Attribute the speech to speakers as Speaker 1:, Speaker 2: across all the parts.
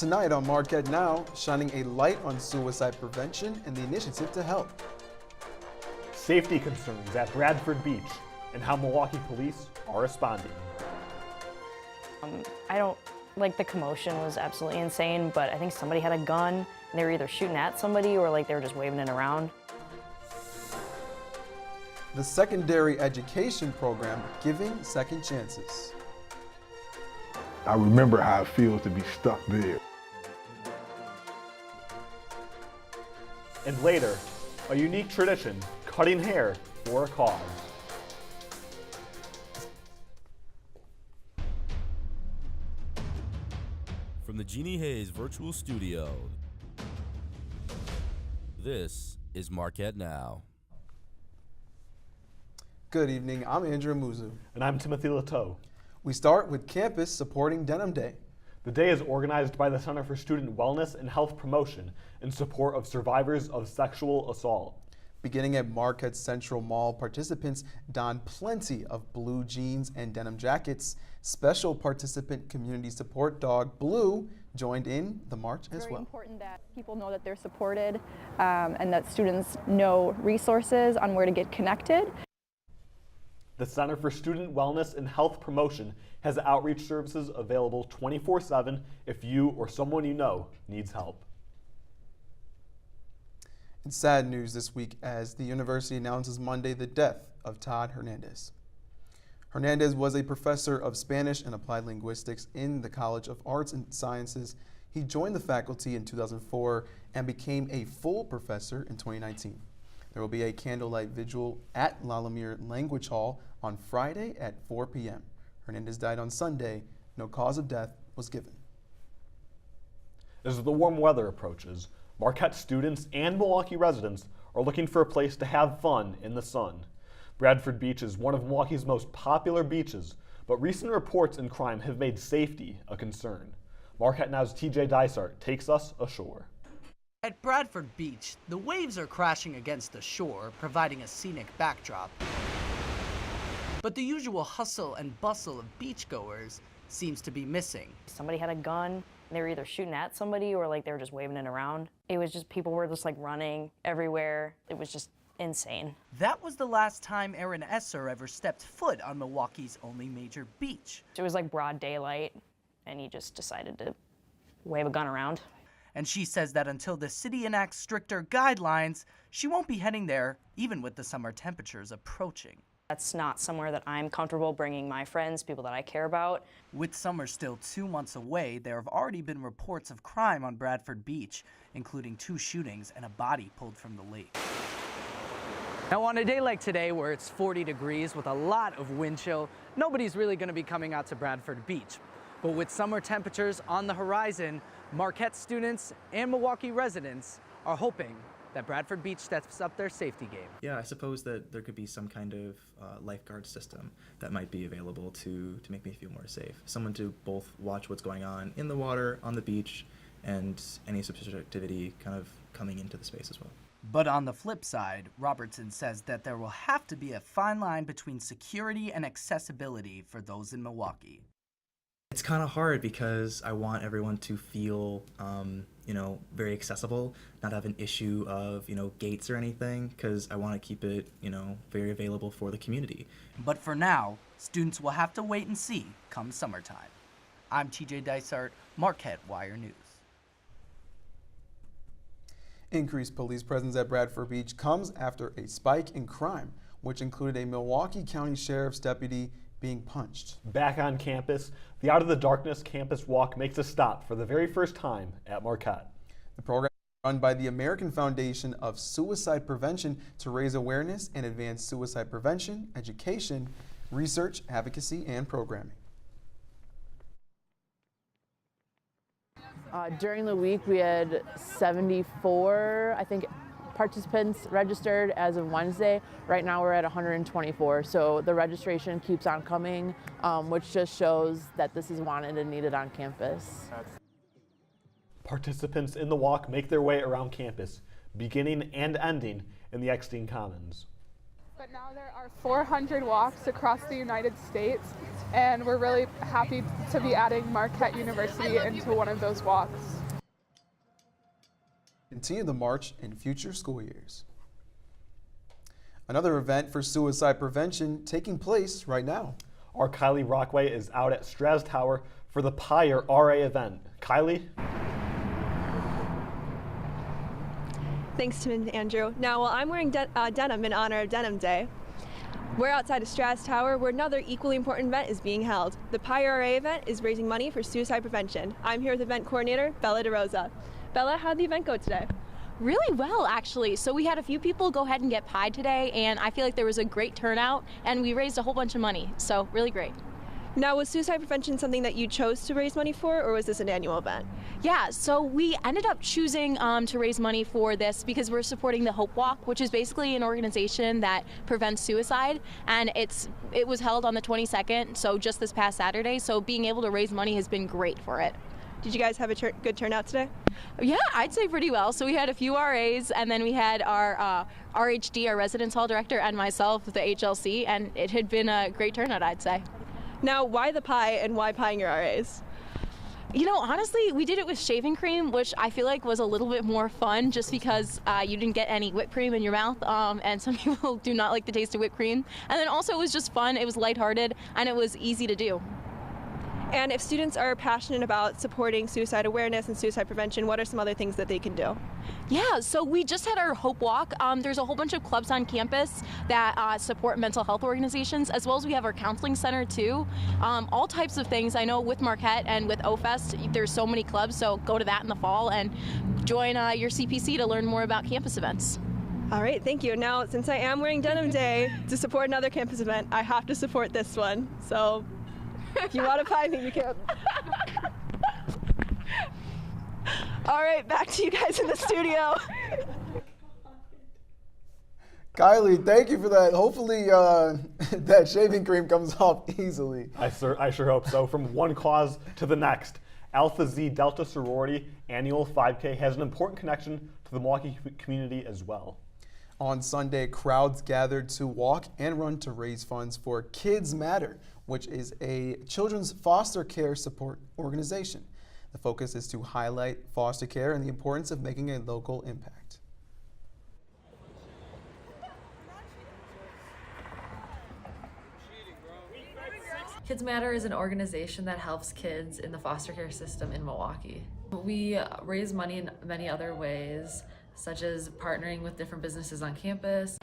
Speaker 1: Tonight on Marquette Now, shining a light on suicide prevention and the initiative to help.
Speaker 2: Safety concerns at Bradford Beach and how Milwaukee police are responding.
Speaker 3: The commotion was absolutely insane, but I think somebody had a gun and they were either shooting at somebody or they were just waving it around.
Speaker 1: The secondary education program giving second chances.
Speaker 4: I remember how it feels to be stuck there.
Speaker 2: And later, a unique tradition, cutting hair for a cause.
Speaker 5: From the Jeannie Hayes Virtual Studio, this is Marquette Now.
Speaker 1: Good evening, I'm Andrew Muzu.
Speaker 2: And I'm Timothy Lateau.
Speaker 1: We start with campus supporting Denim Day.
Speaker 2: The day is organized by the Center for Student Wellness and Health Promotion in support of survivors of sexual assault.
Speaker 1: Beginning at Marquette Central Mall, participants donned plenty of blue jeans and denim jackets. Special participant community support dog Blue joined in the march as well.
Speaker 6: It's very important that people know that they're supported and that students know resources on where to get connected.
Speaker 2: The Center for Student Wellness and Health Promotion has outreach services available 24/7 if you or someone you know needs help.
Speaker 1: It's sad news this week as the university announces Monday the death of Todd Hernandez. Hernandez was a professor of Spanish and applied linguistics in the College of Arts and Sciences. He joined the faculty in 2004 and became a full professor in 2019. There will be a candlelight vigil at Lalamere Language Hall on Friday at 4 p.m. Hernandez died on Sunday. No cause of death was given.
Speaker 2: As the warm weather approaches, Marquette students and Milwaukee residents are looking for a place to have fun in the sun. Bradford Beach is one of Milwaukee's most popular beaches, but recent reports in crime have made safety a concern. Marquette Now's TJ Dysart takes us ashore.
Speaker 7: At Bradford Beach, the waves are crashing against the shore, providing a scenic backdrop. But the usual hustle and bustle of beachgoers seems to be missing.
Speaker 3: Somebody had a gun and they were either shooting at somebody or they were just waving it around. It was just, people were just running everywhere. It was just insane.
Speaker 7: That was the last time Aaron Esser ever stepped foot on Milwaukee's only major beach.
Speaker 3: It was broad daylight and he just decided to wave a gun around.
Speaker 7: And she says that until the city enacts stricter guidelines, she won't be heading there, even with the summer temperatures approaching.
Speaker 3: That's not somewhere that I'm comfortable bringing my friends, people that I care about.
Speaker 7: With summer still 2 months away, there have already been reports of crime on Bradford Beach, including 2 shootings and a body pulled from the lake. Now on a day like today, where it's 40 degrees with a lot of wind chill, nobody's really going to be coming out to Bradford Beach. But with summer temperatures on the horizon, Marquette students and Milwaukee residents are hoping that Bradford Beach steps up their safety game.
Speaker 8: Yeah, I suppose that there could be some kind of lifeguard system that might be available to make me feel more safe. Someone to both watch what's going on in the water, on the beach, and any suspicious activity kind of coming into the space as well.
Speaker 7: But on the flip side, Robertson says that there will have to be a fine line between security and accessibility for those in Milwaukee.
Speaker 8: It's kind of hard because I want everyone to feel, very accessible, not have an issue of, gates or anything, because I want to keep it, very available for the community.
Speaker 7: But for now, students will have to wait and see come summertime. I'm TJ Dysart, Marquette Wire News.
Speaker 1: Increased police presence at Bradford Beach comes after a spike in crime, which included a Milwaukee County Sheriff's deputy being punched.
Speaker 2: Back on campus, the Out of the Darkness campus walk makes a stop for the very first time at Marquette.
Speaker 1: The program is run by the American Foundation of Suicide Prevention to raise awareness and advance suicide prevention, education, research, advocacy, and programming.
Speaker 9: During the week, we had 74, participants registered as of Wednesday. Right now we're at 124, so the registration keeps on coming, which just shows that this is wanted and needed on campus.
Speaker 2: Participants in the walk make their way around campus, beginning and ending in the Eckstein Commons.
Speaker 10: But now there are 400 walks across the United States, and we're really happy to be adding Marquette University into one of those walks.
Speaker 1: Continue the march in future school years. Another event for suicide prevention taking place right now.
Speaker 2: Our Kylie Rockway is out at Straz Tower for the PiRa Event. Kylie?
Speaker 11: Thanks, Tim and Andrew. Now, while I'm wearing denim in honor of Denim Day, we're outside of Straz Tower where another equally important event is being held. The PiRa Event is raising money for suicide prevention. I'm here with event coordinator, Bella DeRosa. Bella, how'd the event go today?
Speaker 12: Really well, actually. So we had a few people go ahead and get pied today, and I feel like there was a great turnout, and we raised a whole bunch of money, so really great.
Speaker 11: Now, was suicide prevention something that you chose to raise money for, or was this an annual event?
Speaker 12: Yeah, so we ended up choosing to raise money for this because we're supporting the Hope Walk, which is basically an organization that prevents suicide, and it was held on the 22nd, so just this past Saturday, so being able to raise money has been great for it.
Speaker 11: Did you guys have a good turnout today?
Speaker 12: Yeah, I'd say pretty well. So we had a few RAs, and then we had our RHD, our residence hall director, and myself, the HLC, and it had been a great turnout, I'd say.
Speaker 11: Now, why the pie and why pieing your RAs?
Speaker 12: You know, honestly, we did it with shaving cream, which I feel like was a little bit more fun just because you didn't get any whipped cream in your mouth, and some people do not like the taste of whipped cream. And then also it was just fun, it was lighthearted, and it was easy to do.
Speaker 11: And if students are passionate about supporting suicide awareness and suicide prevention, what are some other things that they can do?
Speaker 12: Yeah, so we just had our Hope Walk. There's a whole bunch of clubs on campus that support mental health organizations, as well as we have our counseling center too. All types of things. I know with Marquette and with OFest, there's so many clubs, so go to that in the fall and join your CPC to learn more about campus events.
Speaker 11: All right, thank you. Now, since I am wearing Denim Day to support another campus event, I have to support this one. So if you want to pie me, you can. All right, back to you guys in the studio.
Speaker 1: Kylie, thank you for that. Hopefully that shaving cream comes off easily.
Speaker 2: I sure hope so. From one cause to the next. Alpha Xi Delta Sorority Annual 5K has an important connection to the Milwaukee community as well.
Speaker 1: On Sunday, crowds gathered to walk and run to raise funds for Kids Matter, which is a children's foster care support organization. The focus is to highlight foster care and the importance of making a local impact.
Speaker 13: Kids Matter is an organization that helps kids in the foster care system in Milwaukee. We raise money in many other ways, such as partnering with different businesses on campus.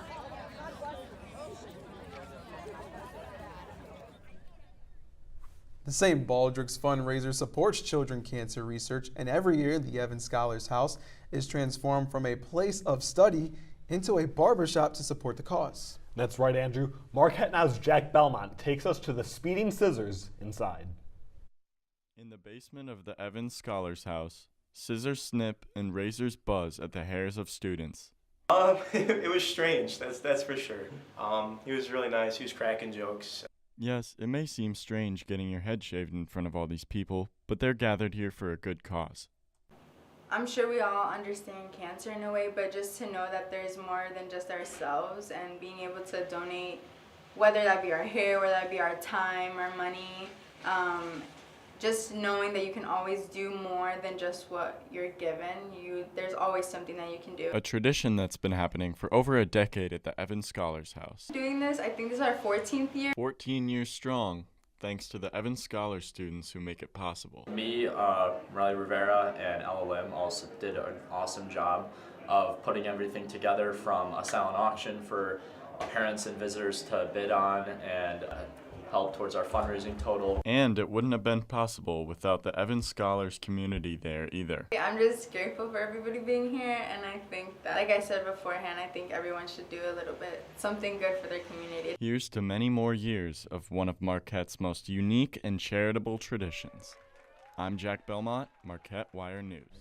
Speaker 1: The St. Baldrick's fundraiser supports children cancer research, and every year the Evans Scholars House is transformed from a place of study into a barbershop to support the cause.
Speaker 2: That's right, Andrew. Marquette Now's Jack Belmont takes us to the speeding scissors inside.
Speaker 14: In the basement of the Evans Scholars House, scissors snip and razors buzz at the hairs of students.
Speaker 15: It was strange, that's for sure. He was really nice, he was cracking jokes.
Speaker 14: Yes, it may seem strange getting your head shaved in front of all these people, but they're gathered here for a good cause.
Speaker 16: I'm sure we all understand cancer in a way, but just to know that there's more than just ourselves and being able to donate, whether that be our hair, whether that be our time, our money, just knowing that you can always do more than just what you're given. There's always something that you can do.
Speaker 14: A tradition that's been happening for over a decade at the Evans Scholars House.
Speaker 16: Doing this, I think this is our 14th year.
Speaker 14: 14 years strong, thanks to the Evans Scholars students who make it possible.
Speaker 17: Me, Riley Rivera, and Ella Lim also did an awesome job of putting everything together, from a silent auction for parents and visitors to bid on, and help towards our fundraising total.
Speaker 14: And it wouldn't have been possible without the Evans Scholars community there either.
Speaker 16: I'm just grateful for everybody being here, and I think that, like I said beforehand, I think everyone should do a little bit, something good for their community.
Speaker 14: Here's to many more years of one of Marquette's most unique and charitable traditions. I'm Jack Belmont, Marquette Wire News.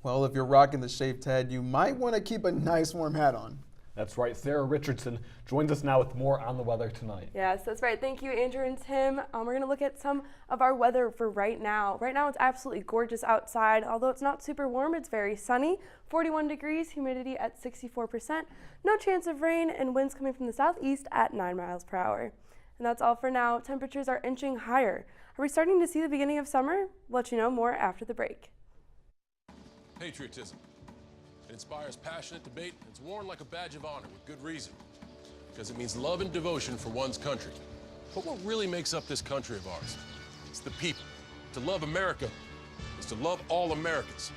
Speaker 1: Well, if you're rocking the shaved head, you might want to keep a nice warm hat on.
Speaker 2: That's right, Sarah Richardson joins us now with more on the weather tonight.
Speaker 18: Yes, that's right. Thank you, Andrew and Tim. We're going to look at some of our weather for right now. Right now it's absolutely gorgeous outside. Although it's not super warm, it's very sunny. 41 degrees, humidity at 64%. No chance of rain, and winds coming from the southeast at 9 miles per hour. And that's all for now. Temperatures are inching higher. Are we starting to see the beginning of summer? We'll let you know more after the break.
Speaker 19: Patriotism. It inspires passionate debate, and it's worn like a badge of honor with good reason, because it means love and devotion for one's country. But what really makes up this country of ours? It's the people. To love America is to love all Americans.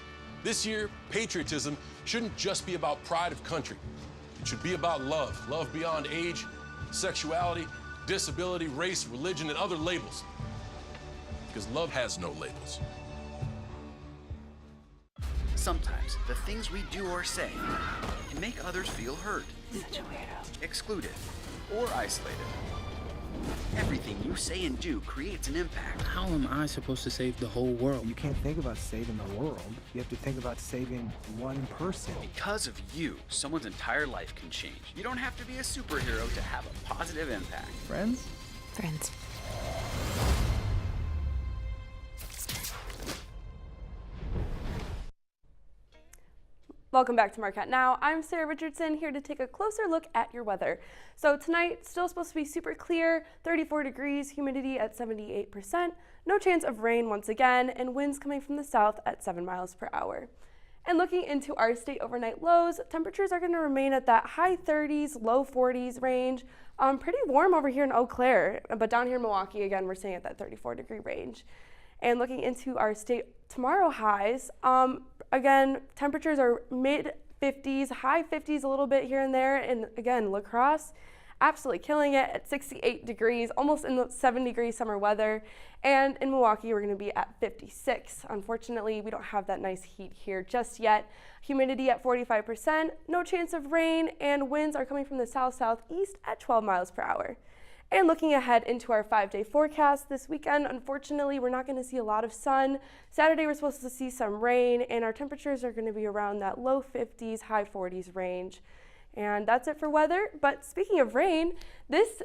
Speaker 19: This year, patriotism shouldn't just be about pride of country. It should be about love. Love beyond age, sexuality, disability, race, religion, and other labels. Because love has no labels.
Speaker 20: Sometimes the things we do or say can make others feel hurt, excluded, or isolated. Everything you say and do creates an impact.
Speaker 21: How am I supposed to save the whole world? You can't think about saving the world. You have to think about saving one person.
Speaker 20: Because of you, someone's entire life can change. You don't have to be a superhero to have a positive impact.
Speaker 21: Friends?
Speaker 22: Friends.
Speaker 18: Welcome back to Marquette Now. I'm Sarah Richardson, here to take a closer look at your weather. So tonight, still supposed to be super clear, 34 degrees, humidity at 78%, no chance of rain once again, and winds coming from the south at 7 miles per hour. And looking into our state overnight lows, temperatures are going to remain at that high 30s, low 40s range. Pretty warm over here in Eau Claire, but down here in Milwaukee, again, we're staying at that 34-degree range. And looking into our state tomorrow highs, again, temperatures are mid-50s, high 50s a little bit here and there. And again, La Crosse, absolutely killing it at 68 degrees, almost in the 70-degree summer weather. And in Milwaukee, we're going to be at 56. Unfortunately, we don't have that nice heat here just yet. Humidity at 45%, no chance of rain, and winds are coming from the south-southeast at 12 miles per hour. And looking ahead into our 5-day forecast this weekend, unfortunately, we're not going to see a lot of sun. Saturday, we're supposed to see some rain, and our temperatures are going to be around that low 50s, high 40s range. And that's it for weather. But speaking of rain, this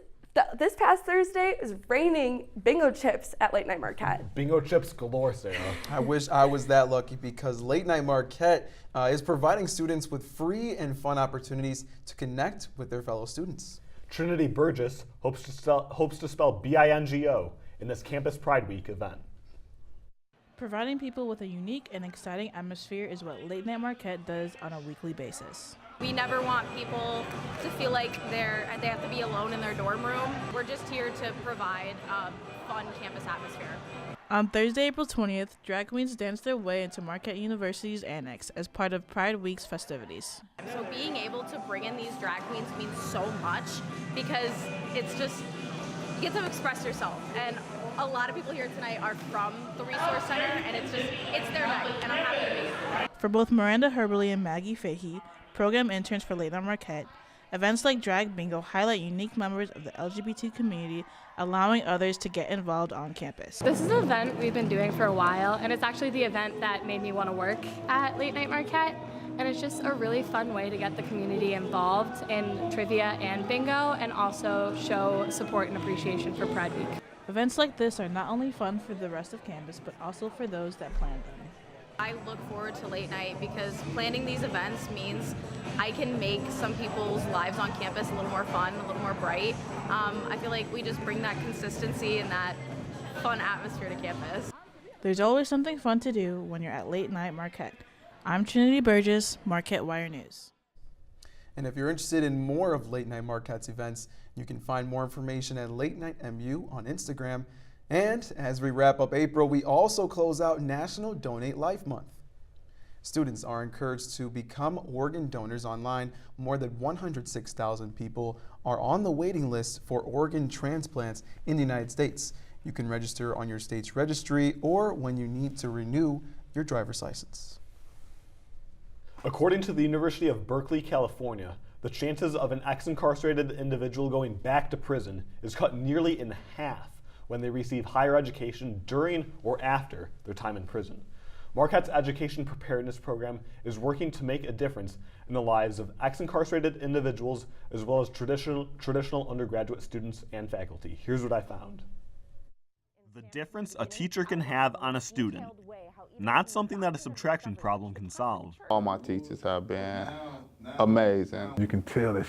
Speaker 18: past Thursday is raining bingo chips at Late Night Marquette.
Speaker 2: Bingo chips galore, Sarah.
Speaker 1: I wish I was that lucky, because Late Night Marquette is providing students with free and fun opportunities to connect with their fellow students.
Speaker 2: Trinity Burgess hopes to spell B-I-N-G-O in this Campus Pride Week event.
Speaker 23: Providing people with a unique and exciting atmosphere is what Late Night Marquette does on a weekly basis.
Speaker 24: We never want people to feel like they have to be alone in their dorm room. We're just here to provide a fun campus atmosphere.
Speaker 23: On Thursday, April 20th, drag queens danced their way into Marquette University's annex as part of Pride Week's festivities.
Speaker 24: So being able to bring in these drag queens means so much, because it's just, you get to express yourself. And a lot of people here tonight are from the Resource Center, and it's their night, and I'm happy to be here.
Speaker 23: For both Miranda Herberly and Maggie Fahey, program interns for Late Night Marquette, events like Drag Bingo highlight unique members of the LGBT community, allowing others to get involved on campus.
Speaker 25: This is an event we've been doing for a while, and it's actually the event that made me want to work at Late Night Marquette. And it's just a really fun way to get the community involved in trivia and bingo, and also show support and appreciation for Pride Week.
Speaker 23: Events like this are not only fun for the rest of campus, but also for those that plan them.
Speaker 24: I look forward to Late Night because planning these events means I can make some people's lives on campus a little more fun, a little more bright. I feel like we just bring that consistency and that fun atmosphere to campus.
Speaker 23: There's always something fun to do when you're at Late Night Marquette. I'm Trinity Burgess, Marquette Wire News.
Speaker 1: And if you're interested in more of Late Night Marquette's events, you can find more information at Late Night MU on Instagram. And as we wrap up April, we also close out National Donate Life Month. Students are encouraged to become organ donors online. More than 106,000 people are on the waiting list for organ transplants in the United States. You can register on your state's registry or when you need to renew your driver's license.
Speaker 2: According to the University of Berkeley, California, the chances of an ex-incarcerated individual going back to prison is cut nearly in half when they receive higher education during or after their time in prison. Marquette's Education Preparedness program is working to make a difference in the lives of ex-incarcerated individuals as well as traditional undergraduate students and faculty. Here's what I found. The difference a teacher can have on a student, not something that a subtraction problem can solve.
Speaker 3: All my teachers have been amazing.
Speaker 4: You can tell that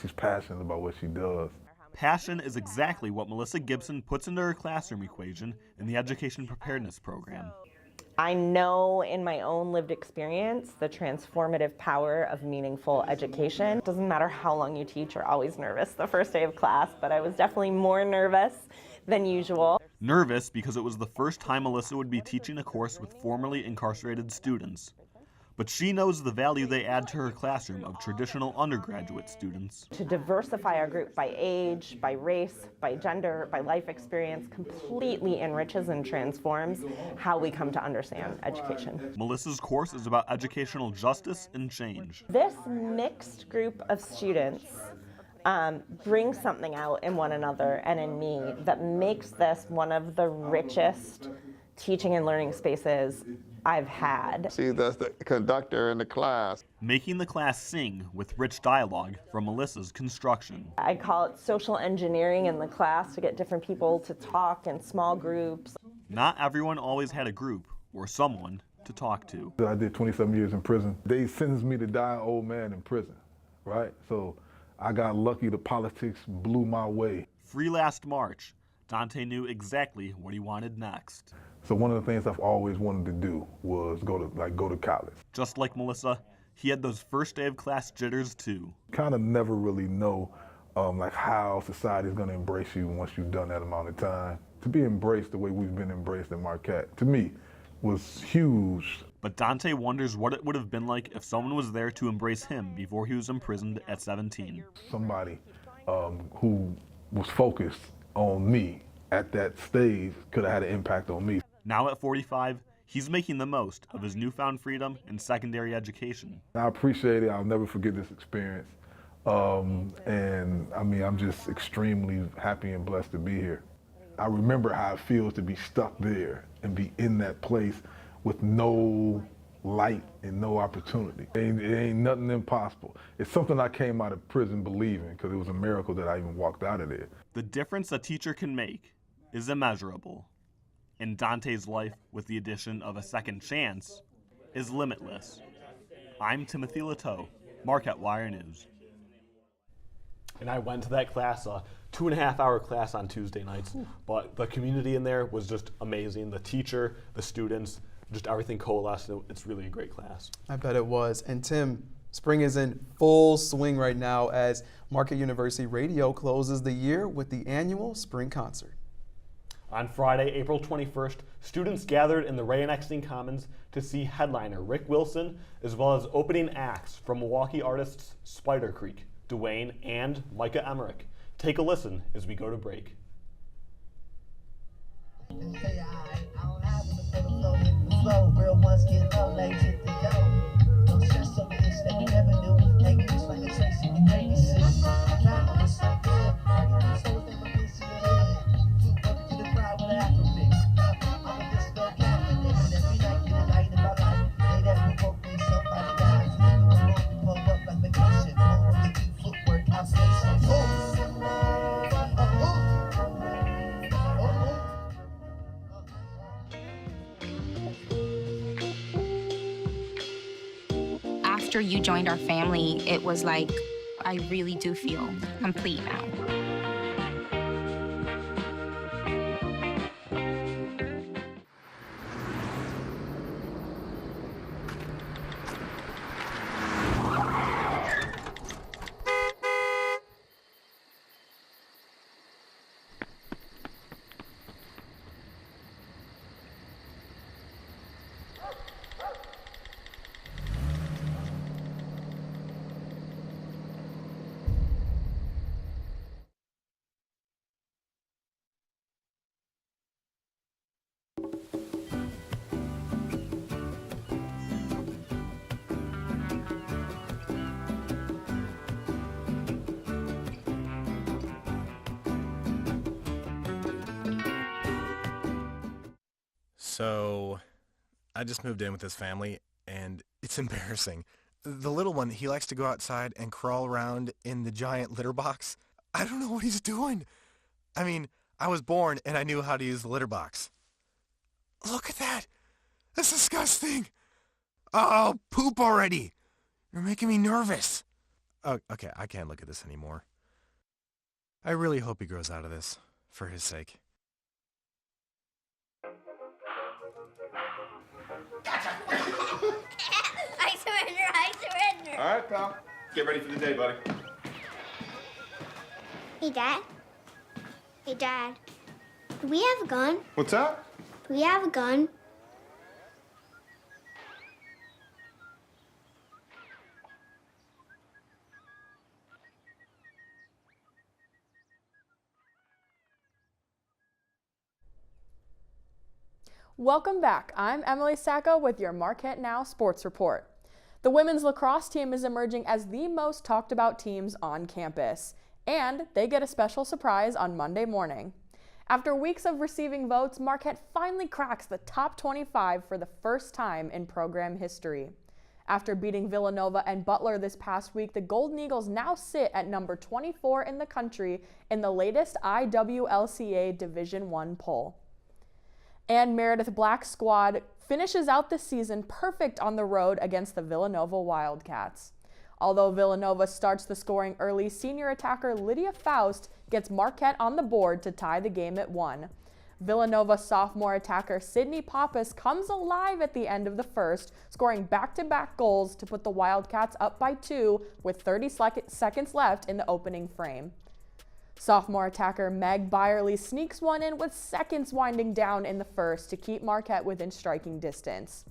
Speaker 4: she's passionate about what she does.
Speaker 2: Passion is exactly what Melissa Gibson puts into her classroom equation in the Education Preparedness program.
Speaker 5: I know in my own lived experience the transformative power of meaningful education. It doesn't matter how long you teach, you're always nervous the first day of class, but I was definitely more nervous than usual.
Speaker 2: Nervous because it was the first time Melissa would be teaching a course with formerly incarcerated students. But she knows the value they add to her classroom of traditional undergraduate students.
Speaker 5: To diversify our group by age, by race, by gender, by life experience completely enriches and transforms how we come to understand education.
Speaker 2: Melissa's course is about educational justice and change.
Speaker 5: This mixed group of students brings something out in one another and in me that makes this one of the richest teaching and learning spaces I've had.
Speaker 3: She's the conductor in the class.
Speaker 2: Making the class sing with rich dialogue from Melissa's construction.
Speaker 5: I call it social engineering in the class to get different people to talk in small groups.
Speaker 2: Not everyone always had a group or someone to talk to.
Speaker 4: I did 27 years in prison. They sentenced me to die an old man in prison, right? So I got lucky, the politics blew my way.
Speaker 2: Free last March, Dante knew exactly what he wanted next.
Speaker 4: So one of the things I've always wanted to do was go to college.
Speaker 2: Just like Melissa, he had those first day of class jitters too.
Speaker 4: Kind of never really know like how society is going to embrace you once you've done that amount of time. To be embraced the way we've been embraced at Marquette, to me, was huge.
Speaker 2: But Dante wonders what it would have been like if someone was there to embrace him before he was imprisoned at 17.
Speaker 4: Somebody who was focused on me at that stage could have had an impact on me.
Speaker 2: Now at 45, he's making the most of his newfound freedom in secondary education.
Speaker 4: I appreciate it. I'll never forget this experience. And I mean, I'm just extremely happy and blessed to be here. I remember how it feels to be stuck there and be in that place with no light and no opportunity. It ain't nothing impossible. It's something I came out of prison believing, because it was a miracle that I even walked out of there.
Speaker 2: The difference a teacher can make is immeasurable. And Dante's life, with the addition of a second chance, is limitless. I'm Timothy Lateau, Marquette Wire News. And I went to that class, 2.5-hour class on Tuesday nights, but the community in there was just amazing. The teacher, the students, just everything coalesced. It's really a great class.
Speaker 1: I bet it was. And Tim, spring is in full swing right now as Marquette University Radio closes the year with the annual spring concert.
Speaker 2: On Friday, April 21st, students gathered in the Ray and Exting Commons to see headliner Rick Wilson, as well as opening acts from Milwaukee artists Spider Creek, Dwayne, and Micah Emmerich. Take a listen as we go to break.
Speaker 6: Real ones get low, they hit the dough. Don't stress over this that you never knew. Take this like a trace in the babysit. Time is so good. I get these souls that will get to your head. Keep up to the crowd with Afrobeat. I'm a disco Catholic, and every night get a light in my life. They that provoke me, somebody dies. Pull up like vacation. Pull up to do footwork, I'm station.
Speaker 22: After you joined our family, it was like, I really do feel complete now.
Speaker 26: So
Speaker 7: I just moved in with his family, and it's embarrassing. The little one, he likes to go outside and crawl around in the giant litter box. I don't know what he's doing. I mean, I was born and I knew how to use the litter box. Look at that. That's disgusting. Oh, poop already. You're making me nervous. Oh, okay, I can't look at this anymore. I really hope he grows out of this, for his sake.
Speaker 8: I surrender.
Speaker 9: All right, pal. Get ready for the day, buddy.
Speaker 8: Hey, Dad. Hey, Dad. Do we have a gun?
Speaker 9: What's up?
Speaker 8: Do we have a gun?
Speaker 10: Welcome back. I'm Emily Sacco with your Marquette Now Sports Report. The women's lacrosse team is emerging as the most talked about teams on campus, and they get a special surprise on Monday morning. After weeks of receiving votes, Marquette finally cracks the top 25 for the first time in program history. After beating Villanova and Butler this past week, the Golden Eagles now sit at number 24 in the country in the latest IWLCA Division I poll. And Meredith Black's squad finishes out the season perfect on the road against the Villanova Wildcats. Although Villanova starts the scoring early, senior attacker Lydia Faust gets Marquette on the board to tie the game at 1. Villanova sophomore attacker Sydney Pappas comes alive at the end of the first, scoring back-to-back goals to put the Wildcats up by 2 with 30 seconds left in the opening frame. Sophomore attacker Meg Byerly sneaks one in with seconds winding down in the first to keep Marquette within striking distance.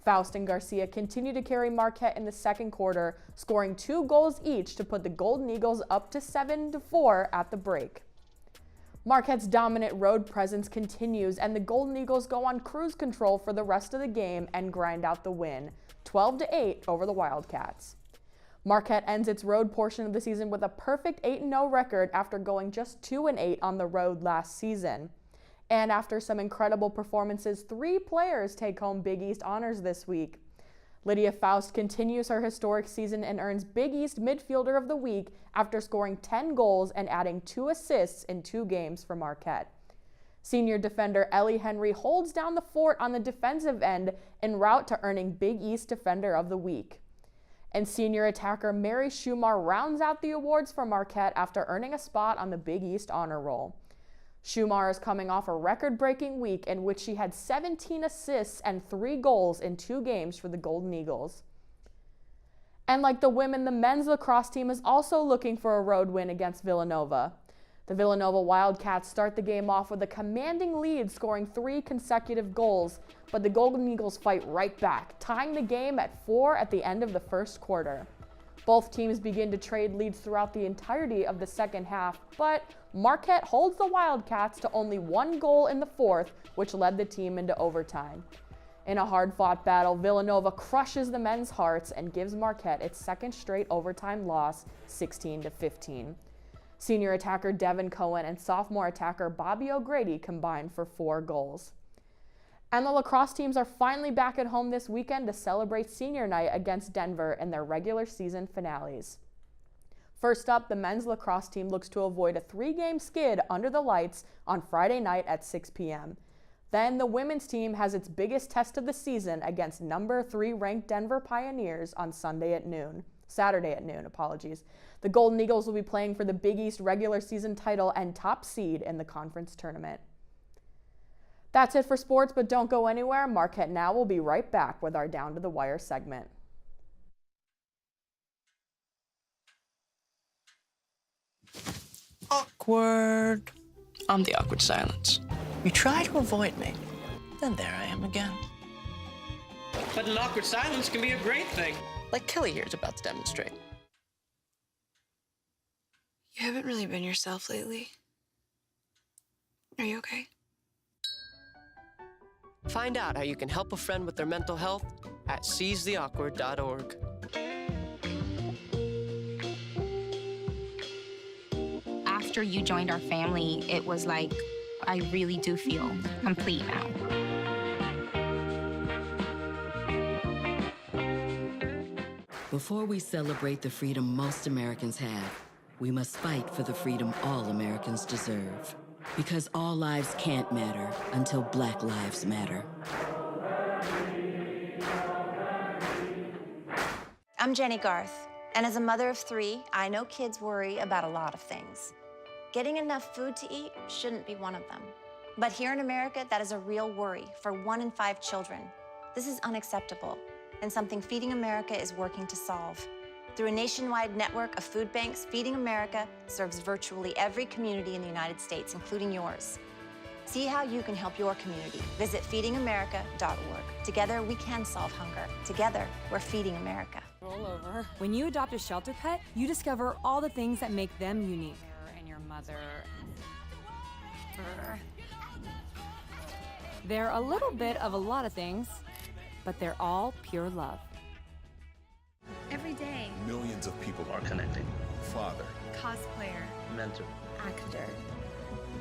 Speaker 10: Faust and Garcia continue to carry Marquette in the second quarter, scoring 2 goals each to put the Golden Eagles up to 7-4 at the break. Marquette's dominant road presence continues, and the Golden Eagles go on cruise control for the rest of the game and grind out the win, 12-8 over the Wildcats. Marquette ends its road portion of the season with a perfect 8-0 record after going just 2-8 on the road last season. And after some incredible performances, 3 players take home Big East honors this week. Lydia Faust continues her historic season and earns Big East Midfielder of the Week after scoring 10 goals and adding 2 assists in 2 games for Marquette. Senior defender Ellie Henry holds down the fort on the defensive end en route to earning Big East Defender of the Week. And senior attacker Mary Schumar rounds out the awards for Marquette after earning a spot on the Big East Honor Roll. Schumar is coming off a record-breaking week in which she had 17 assists and 3 goals in 2 games for the Golden Eagles. And like the women, the men's lacrosse team is also looking for a road win against Villanova. The Villanova Wildcats start the game off with a commanding lead, scoring 3 consecutive goals, but the Golden Eagles fight right back, tying the game at 4 at the end of the first quarter. Both teams begin to trade leads throughout the entirety of the second half, but Marquette holds the Wildcats to only 1 goal in the fourth, which led the team into overtime. In a hard-fought battle, Villanova crushes the men's hearts and gives Marquette its second straight overtime loss, 16-15. Senior attacker Devin Cohen and sophomore attacker Bobby O'Grady combined for 4 goals. And the lacrosse teams are finally back at home this weekend to celebrate senior night against Denver in their regular season finales. First up, the men's lacrosse team looks to avoid a 3-game skid under the lights on Friday night at 6 p.m. Then the women's team has its biggest test of the season against number 3 ranked Denver Pioneers on Saturday at noon. The Golden Eagles will be playing for the Big East regular season title and top seed in the conference tournament. That's it for sports, but don't go anywhere. Marquette Now will be right back with our Down to the Wire segment.
Speaker 12: Awkward. I'm the awkward silence. You try to avoid me, then there I am again.
Speaker 26: But an awkward silence can be a great thing.
Speaker 12: Like Kelly here is about to demonstrate.
Speaker 27: You haven't really been yourself lately. Are you okay?
Speaker 12: Find out how you can help a friend with their mental health at seizetheawkward.org.
Speaker 22: After you joined our family, it was like, I really do feel complete now.
Speaker 11: Before we celebrate the freedom most Americans have, we must fight for the freedom all Americans deserve. Because all lives can't matter until Black lives matter.
Speaker 13: I'm Jenny Garth, and as a mother of 3, I know kids worry about a lot of things. Getting enough food to eat shouldn't be one of them. But here in America, that is a real worry for 1 in 5 children. This is unacceptable, and something Feeding America is working to solve. Through a nationwide network of food banks, Feeding America serves virtually every community in the United States, including yours. See how you can help your community. Visit feedingamerica.org. Together, we can solve hunger. Together, we're Feeding America.
Speaker 14: Roll over. When you adopt a shelter pet, you discover all the things that make them unique. And your mother. They're a little bit of a lot of things, but they're all pure love.
Speaker 15: Every day,
Speaker 16: millions of people are connecting. Father,
Speaker 15: cosplayer,
Speaker 16: mentor,
Speaker 15: actor.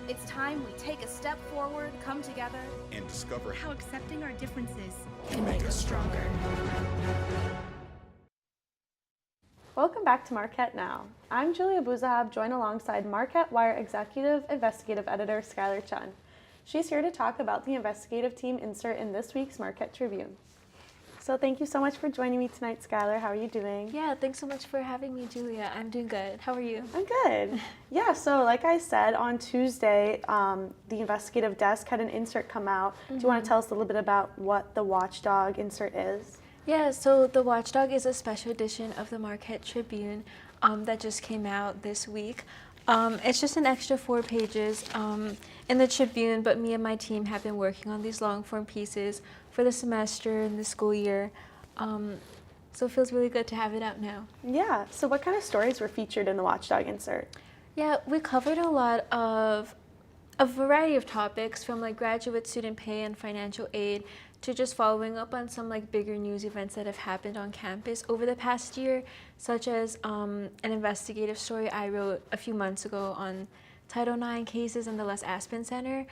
Speaker 15: It's time we take a step forward, come together,
Speaker 16: and discover
Speaker 15: how accepting our differences
Speaker 16: can make us stronger.
Speaker 18: Welcome back to Marquette Now. I'm Julia Bouzahab, joined alongside Marquette Wire Executive Investigative Editor Skylar Chun. She's here to talk about the investigative team insert in this week's Marquette Tribune. So thank you so much for joining me tonight, Skylar. How are you doing?
Speaker 17: Yeah, thanks so much for having me, Julia. I'm doing good. How are you?
Speaker 18: I'm good. Yeah, so like I said, on Tuesday, the investigative desk had an insert come out. Do you want to tell us a little bit about what the Watchdog insert is?
Speaker 17: Yeah, so the Watchdog is a special edition of the Marquette Tribune that just came out this week. It's just an extra 4 pages in the Tribune, but me and my team have been working on these long-form pieces for the semester and the school year. So it feels really good to have it out now.
Speaker 18: Yeah, so what kind of stories were featured in the Watchdog insert?
Speaker 17: Yeah, we covered a lot of a variety of topics, from like graduate student pay and financial aid to just following up on some like bigger news events that have happened on campus over the past year, such as an investigative story I wrote a few months ago on Title IX cases in the Les Aspin Center.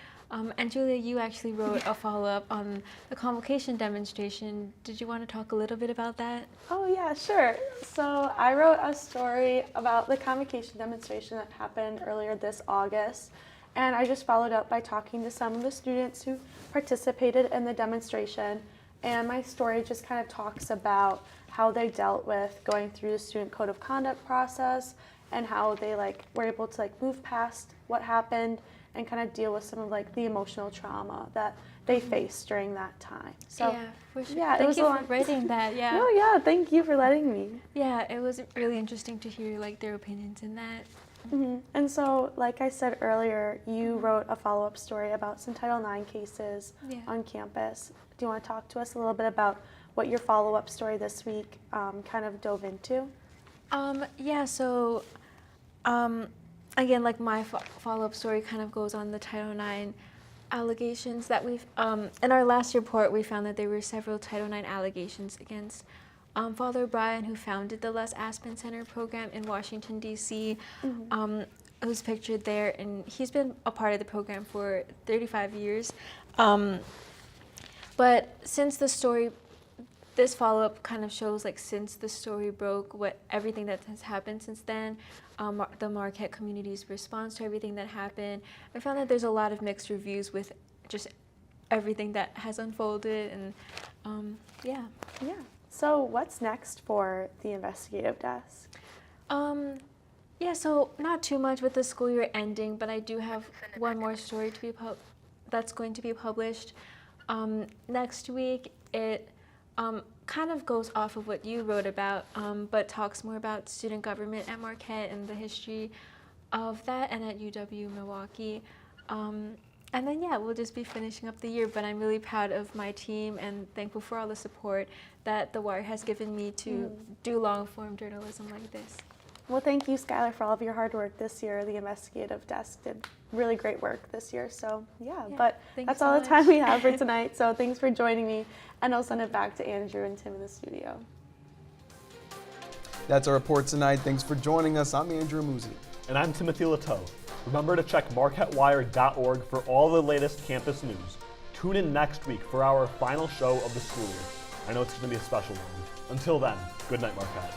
Speaker 17: And Julia, you actually wrote a follow-up on the convocation demonstration. Did you want to talk a little bit about that?
Speaker 18: Oh yeah, sure. So I wrote a story about the convocation demonstration that happened earlier this August. And I just followed up by talking to some of the students who participated in the demonstration. And my story just kind of talks about how they dealt with going through the student code of conduct process and how they were able to move past what happened and kind of deal with some of the emotional trauma that they faced during that time. So
Speaker 17: yeah, for sure.
Speaker 18: Yeah,
Speaker 17: Thank you for writing that. Yeah.
Speaker 18: No, yeah, thank you for letting me.
Speaker 17: Yeah, it was really interesting to hear their opinions in that.
Speaker 18: Mm-hmm. And so, like I said earlier, you wrote a follow-up story about some Title IX cases on campus. Do you want to talk to us a little bit about what your follow-up story this week kind of dove into?
Speaker 17: Yeah, so again, my follow-up story kind of goes on the Title IX allegations that we've, in our last report, we found that there were several Title IX allegations against Father Brian, who founded the Les Aspin Center program in Washington, D.C., who's pictured there, and he's been a part of the program for 35 years. But since the story, this follow-up kind of shows, since the story broke, everything that has happened since then, the Marquette community's response to everything that happened. I found that there's a lot of mixed reviews with just everything that has unfolded, and yeah.
Speaker 18: Yeah. So what's next for the investigative desk?
Speaker 17: Yeah, so not too much with the school year ending, but I do have one more story to be that's going to be published next week. It kind of goes off of what you wrote about, but talks more about student government at Marquette and the history of that, and at UW Milwaukee. And then, yeah, we'll just be finishing up the year, but I'm really proud of my team and thankful for all the support that The Wire has given me to do long-form journalism like this.
Speaker 18: Well, thank you, Skylar, for all of your hard work this year. The investigative desk did really great work this year, so yeah. But that's all the time we have for tonight, so thanks for joining me, and I'll send it back to Andrew and Tim in the studio.
Speaker 1: That's our report tonight. Thanks for joining us. I'm Andrew Musi.
Speaker 2: And I'm Timothy Lateau. Remember to check marquettewire.org for all the latest campus news. Tune in next week for our final show of the school year. I know it's going to be a special one. Until then, good night, Marquette.